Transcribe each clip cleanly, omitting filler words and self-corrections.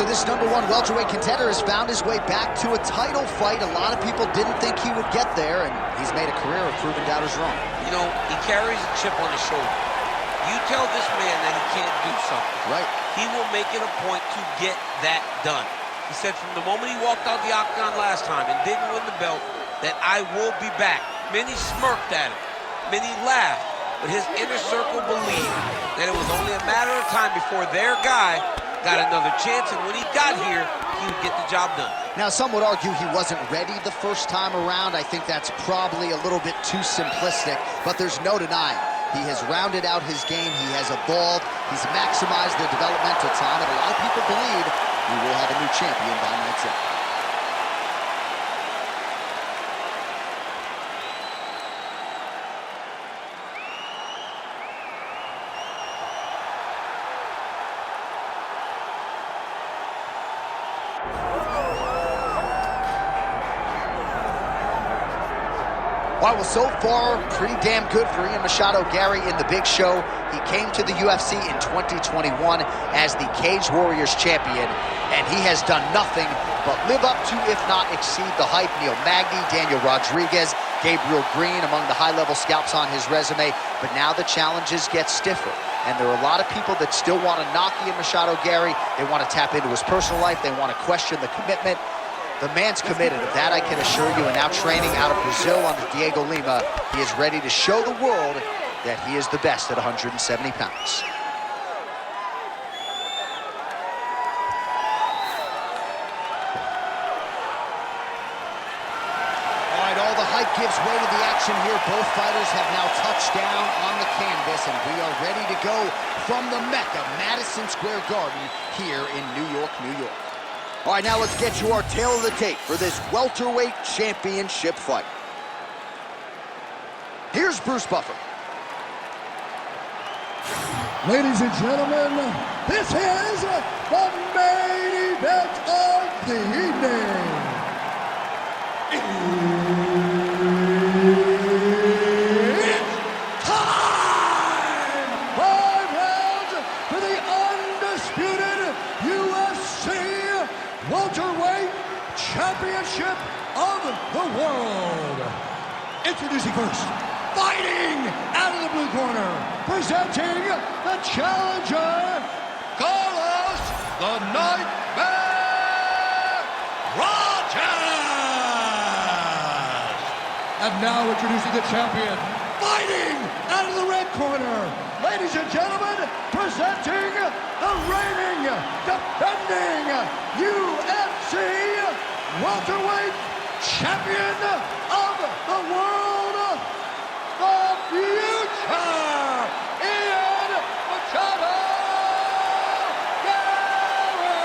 so this #1 welterweight contender has found his way back to a title fight. A lot of people didn't think he would get there, and he's made a career of proving doubters wrong. You know, he carries a chip on his shoulder. You tell this man that he can't do something. Right. He will make it a point to get that done. He said from the moment he walked out the octagon last time and didn't win the belt, that I will be back. Many smirked at him. Many laughed. But his inner circle believed that it was only a matter of time before their guy got another chance, and when he got here, he would get the job done. Now, some would argue he wasn't ready the first time around. I think that's probably a little bit too simplistic, but there's no denying. He has rounded out his game. He has evolved. He's maximized the developmental time, and a lot of people believe we will have a new champion by night's end. All right, well, so far, pretty damn good for Ian Machado Garry in the big show. He came to the UFC in 2021 as the Cage Warriors champion, and he has done nothing but live up to, if not exceed, the hype. Neil Magny, Daniel Rodriguez, Gabriel Green among the high-level scouts on his resume, but now the challenges get stiffer. And there are a lot of people that still want to knock Ian Machado Garry. They want to tap into his personal life. They want to question the commitment. The man's committed, of that I can assure you, and now training out of Brazil under Diego Lima, he is ready to show the world that he is the best at 170 pounds. All right, all the hype gives way to the action here. Both fighters have now touched down on the canvas, and we are ready to go from the Mecca, Madison Square Garden, here in New York, New York. All right, now let's get you our tale of the tape for this welterweight championship fight. Here's Bruce Buffer. Ladies and gentlemen, this is the main event of the evening. It's time! 5 rounds for the undisputed UFC welterweight championship of the world. Introducing first, fighting out of the blue corner, presenting the challenger, Carlos the Nightmare Rogers. And now introducing the champion, fighting out of the red corner, ladies and gentlemen, presenting the reigning, defending UFC welterweight champion of the world, the future, Ian Machado Garry.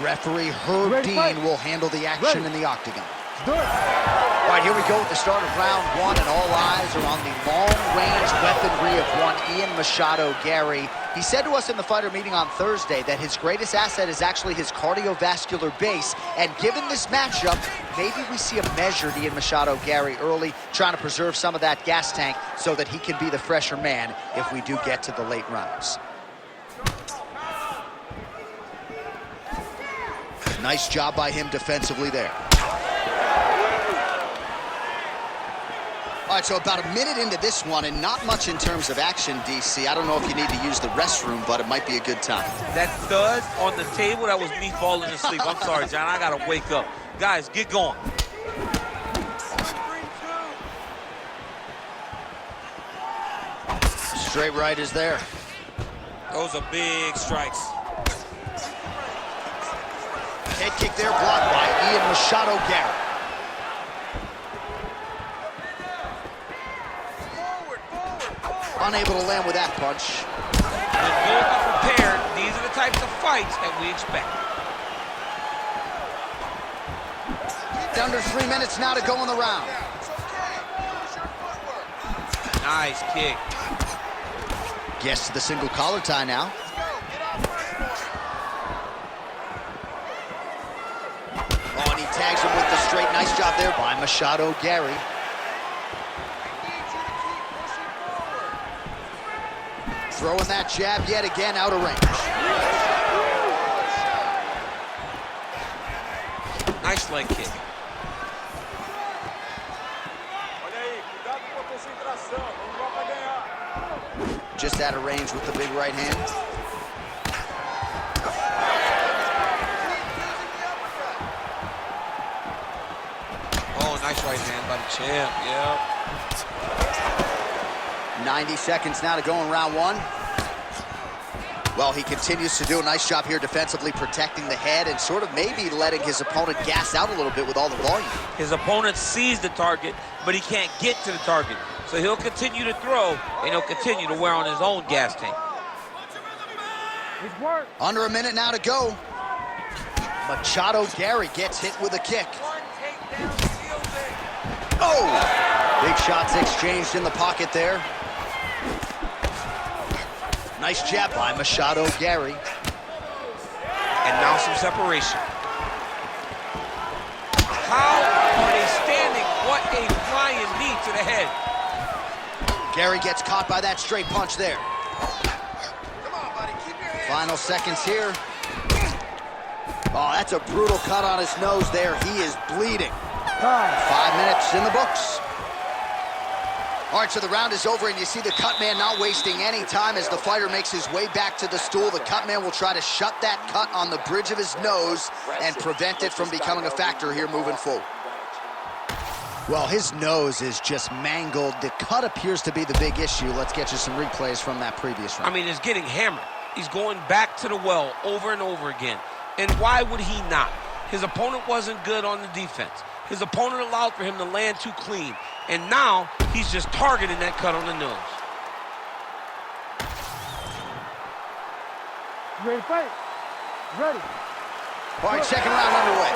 Referee Herb Dean will handle the action in the octagon. All right, here we go at the start of round 1, and all eyes are on the long-range weaponry of one Ian Machado Garry. He said to us in the fighter meeting on Thursday that his greatest asset is actually his cardiovascular base, and given this matchup, maybe we see a measured Ian Machado Garry early, trying to preserve some of that gas tank so that he can be the fresher man if we do get to the late rounds. Nice job by him defensively there. All right, so about a minute into this one, and not much in terms of action, DC. I don't know if you need to use the restroom, but it might be a good time. That thud on the table, that was me falling asleep. I'm sorry, John, I gotta wake up. Guys, get going. Straight right is there. Those are big strikes. Head kick there, blocked by Ian Machado Garry. Unable to land with that punch. When both are prepared, these are the types of fights that we expect. Under 3 minutes now to go in the round. Nice kick. Gets to the single collar tie now. Oh, and he tags him with the straight. Nice job there by Machado Garry. Throwing that jab yet again out of range. Nice leg kick. Just out of range with the big right hand. Oh, nice right hand by the champ, yeah. 90 seconds now to go in round one. Well, he continues to do a nice job here defensively, protecting the head and sort of maybe letting his opponent gas out a little bit with all the volume. His opponent sees the target, but he can't get to the target. So he'll continue to throw, and he'll continue to wear on his own gas tank. Under a minute now to go. Machado Garry gets hit with a kick. Oh! Big shots exchanged in the pocket there. Nice jab by Machado Garry. And now some separation. How are they standing? What a flying knee to the head. Garry gets caught by that straight punch there. Come on, buddy. Keep your hands. Final seconds here. Oh, that's a brutal cut on his nose there. He is bleeding. 5 minutes in the books. All right, so the round is over, and you see the cut man not wasting any time as the fighter makes his way back to the stool. The cut man will try to shut that cut on the bridge of his nose and prevent it from becoming a factor here moving forward. Well, his nose is just mangled. The cut appears to be the big issue. Let's get you some replays from that previous round. I mean, it's getting hammered. He's going back to the well over and over again. And why would he not? His opponent wasn't good on the defense. His opponent allowed for him to land too clean. And now, he's just targeting that cut on the nose. You ready to fight? Ready. All right, second round underway.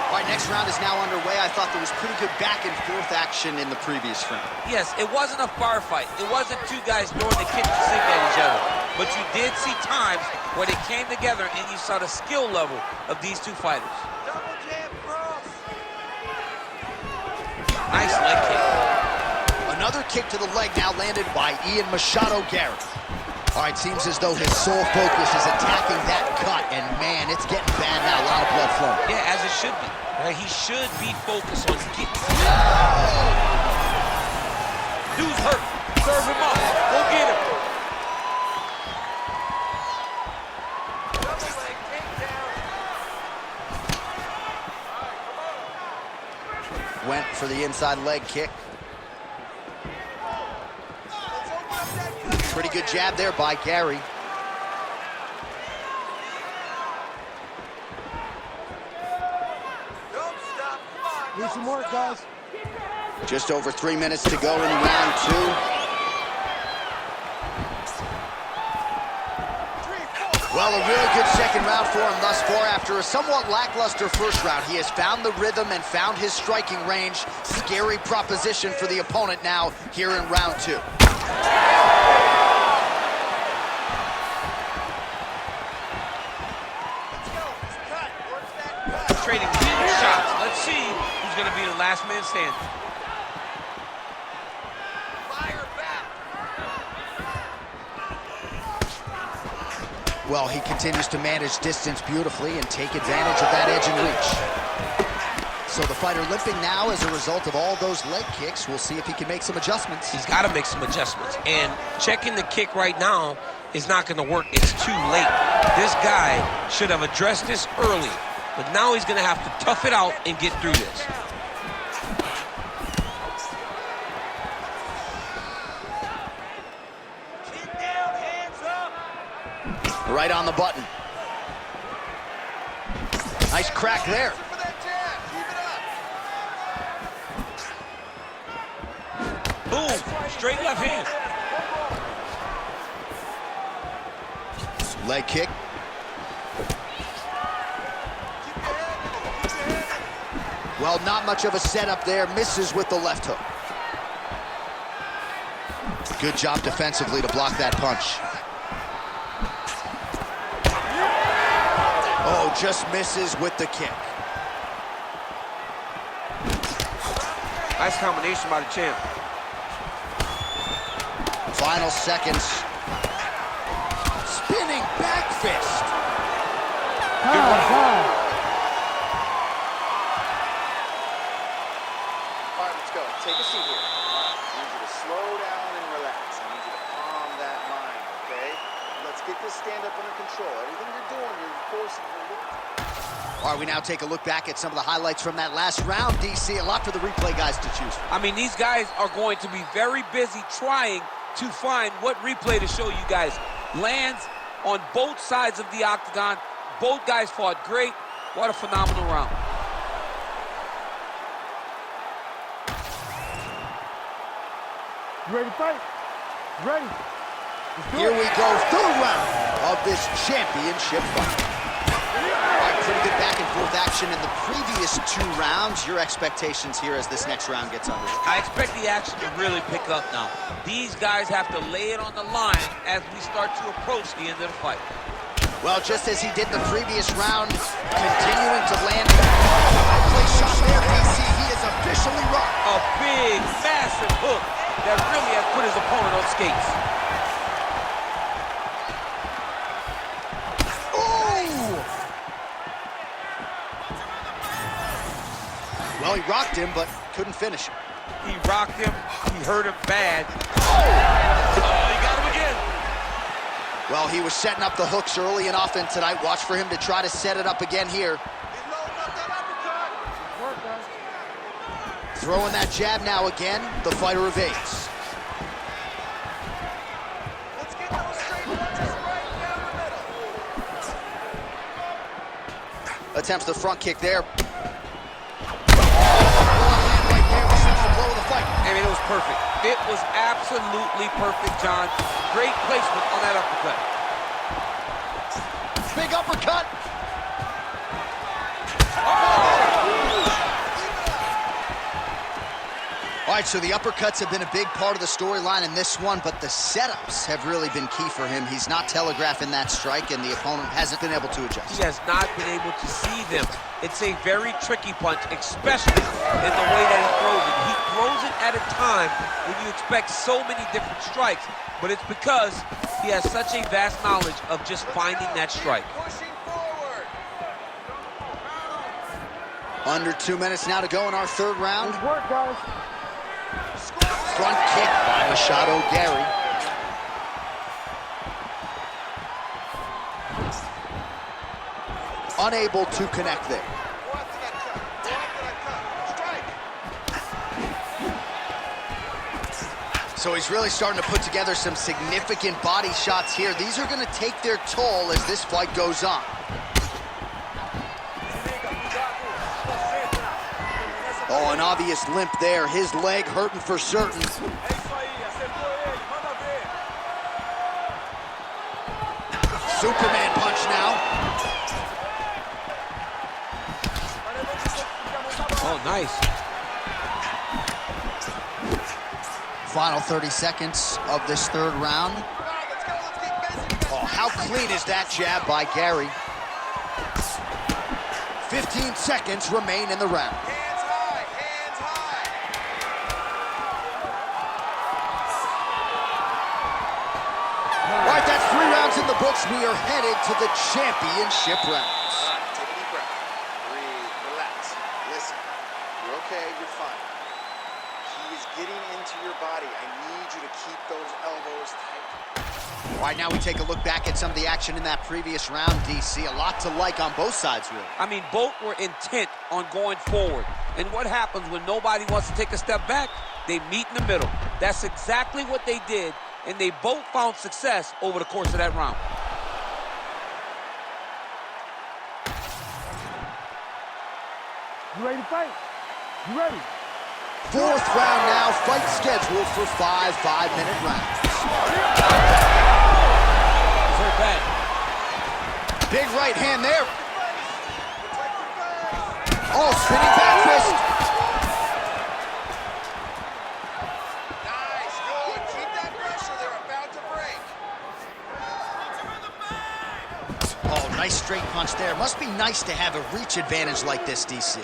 All right, next round is now underway. I thought there was pretty good back and forth action in the previous round. Yes, it wasn't a bar fight. It wasn't two guys throwing the kitchen sink at each other. But you did see times where they came together and you saw the skill level of these two fighters. Nice leg kick. Another kick to the leg now landed by Machado Garry. All right, seems as though his sole focus is attacking that cut, and man, it's getting bad now. A lot of blood flowing. Yeah, as it should be. Right? He should be focused on getting. Dude's hurt. Serve him up. Go get him. Went for the inside leg kick. Pretty good jab there by Garry. Need some work, guys. Just over 3 minutes to go in round two. Well, a really good second round for him thus far. After a somewhat lackluster first round, he has found the rhythm and found his striking range. Scary proposition for the opponent now here in round two. Trading huge shots. Let's see who's going to be the last man standing. Well, he continues to manage distance beautifully and take advantage of that edge and reach. So the fighter limping now as a result of all those leg kicks. We'll see if he can make some adjustments. He's got to make some adjustments. And checking the kick right now is not going to work. It's too late. This guy should have addressed this early. But now he's going to have to tough it out and get through this. Right on the button. Nice crack there. Boom, straight left hand. Leg kick. Well, not much of a setup there. Misses with the left hook. Good job defensively to block that punch. Oh, just misses with the kick. Nice combination by the champ. Final seconds. Spinning back fist. Time. All right, let's go. Take a seat here. I need you to slow down and relax. I need you to calm that mind, okay? Let's get this stand-up under control. Everything you're doing, you're forcing your look. All right, we now take a look back at some of the highlights from that last round, DC. A lot for the replay guys to choose from. I mean, these guys are going to be very busy trying to find what replay to show you guys. Lands on both sides of the octagon. Both guys fought great. What a phenomenal round. You ready to fight? Ready. Let's do Here it. we go, third round of this championship fight. All right, pretty good back and forth action in the previous 2 rounds. Your expectations here as this next round gets underway? I expect the action to really pick up now. These guys have to lay it on the line as we start to approach the end of the fight. Well, just as he did the previous round, continuing to land place shot there, DC. He is officially rocked. A big, massive hook that really has put his opponent on skates. Well, he rocked him, but couldn't finish him. He rocked him. He hurt him bad. Oh, he got him again. Well, he was setting up the hooks early and often tonight. Watch for him to try to set it up again here. Work, guys. Throwing that jab now again. The fighter evades. Let's get those straight punches right down the middle. Attempts the front kick there. I mean, it was perfect. It was absolutely perfect, John. Great placement on that uppercut. Big uppercut. All right, so the uppercuts have been a big part of the storyline in this one, but the setups have really been key for him. He's not telegraphing that strike, and the opponent hasn't been able to adjust. He has not been able to see them. It's a very tricky punch, especially in the way that he throws it. He throws it at a time when you expect so many different strikes, but it's because he has such a vast knowledge of just finding that strike. Pushing forward. Under 2 minutes now to go in our third round. Good work, guys. Front kick by Machado Garry. Unable to connect there. Go after that cut. Go after that cut. Strike. So he's really starting to put together some significant body shots here. These are going to take their toll as this fight goes on. Oh, an obvious limp there. His leg hurting for certain. Superman punch now. Oh, nice. Final 30 seconds of this third round. Oh, how clean is that jab by Garry? 15 seconds remain in the round. Hands high. Hands high. All right, that's 3 rounds in the books. We are headed to the championship rounds. Take a deep breath. Breathe. Relax. Listen. You're okay. You're fine. He is getting into your body. I need you to keep those elbows tight. All right, now we take a look back at some of the action in that previous round, DC. A lot to like on both sides, really. I mean, both were intent on going forward. And what happens when nobody wants to take a step back? They meet in the middle. That's exactly what they did, and they both found success over the course of that round. You ready to fight? You ready? 4th round now, fight scheduled for 5 5-minute rounds. Very bad. Big right hand there. Oh, spinning back fist. Nice. Good. Keep that pressure. They're about to break. Oh, nice straight punch there. Must be nice to have a reach advantage like this, DC.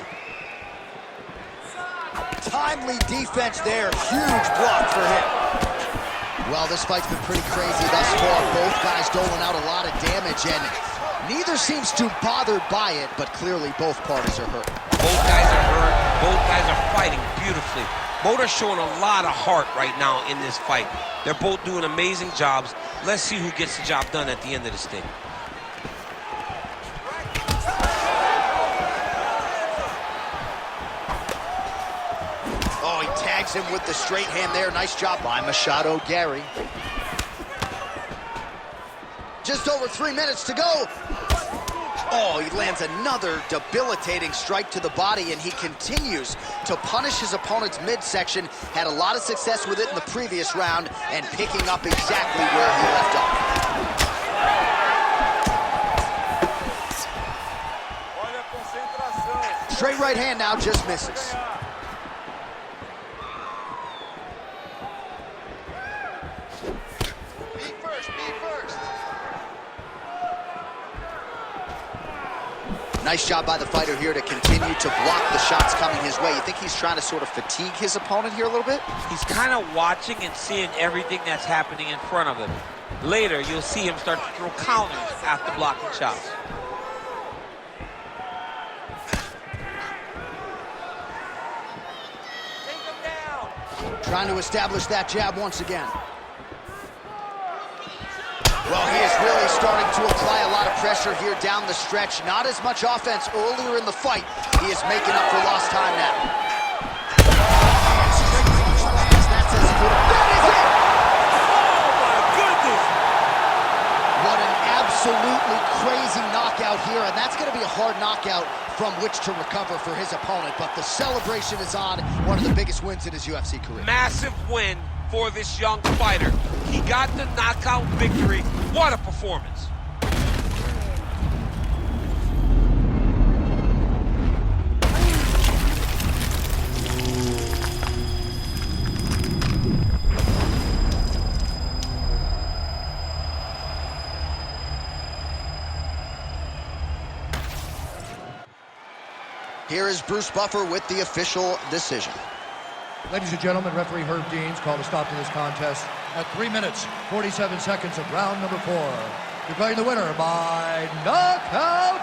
Timely defense there. Huge block for him. Well, this fight's been pretty crazy thus far. Both guys doling out a lot of damage, and neither seems too bothered by it, but clearly both parties are hurt. Both guys are hurt. Both guys are fighting beautifully. Both are showing a lot of heart right now in this fight. They're both doing amazing jobs. Let's see who gets the job done at the end of this thing. Oh, he tags him with the straight hand there. Nice job by Machado Garry. Just over 3 minutes to go. Oh, he lands another debilitating strike to the body, and he continues to punish his opponent's midsection. Had a lot of success with it in the previous round and picking up exactly where he left off. Straight right hand now, just misses. Nice job by the fighter here to continue to block the shots coming his way. You think he's trying to sort of fatigue his opponent here a little bit? He's kind of watching and seeing everything that's happening in front of him. Later, you'll see him start to throw counters after blocking shots. Take him down. Trying to establish that jab once again. Well, he is really starting to apply a lot of pressure here down the stretch. Not as much offense earlier in the fight. He is making up for lost time now. That's as good. That is it! Oh, my goodness! What an absolutely crazy knockout here, and that's going to be a hard knockout from which to recover for his opponent. But the celebration is on. One of the biggest wins in his UFC career. Massive win for this young fighter. He got the knockout victory. What a performance. Here is Bruce Buffer with the official decision. Ladies and gentlemen, referee Herb Deans called a stop to this contest at 3 minutes, 47 seconds of round number 4. Declaring the winner by knockout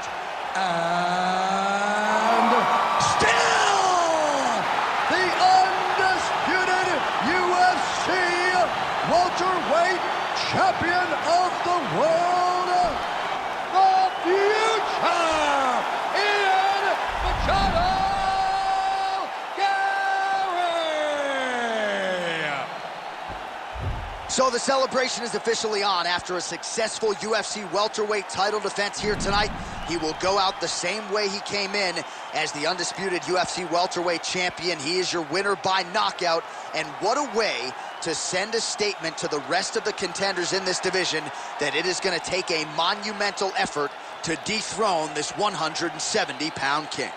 and still the undisputed UFC welterweight champion of the world, the future, Machado Garry! So the celebration is officially on. After a successful UFC welterweight title defense here tonight, he will go out the same way he came in as the undisputed UFC welterweight champion. He is your winner by knockout, and what a way to send a statement to the rest of the contenders in this division that it is going to take a monumental effort to dethrone this 170-pound king.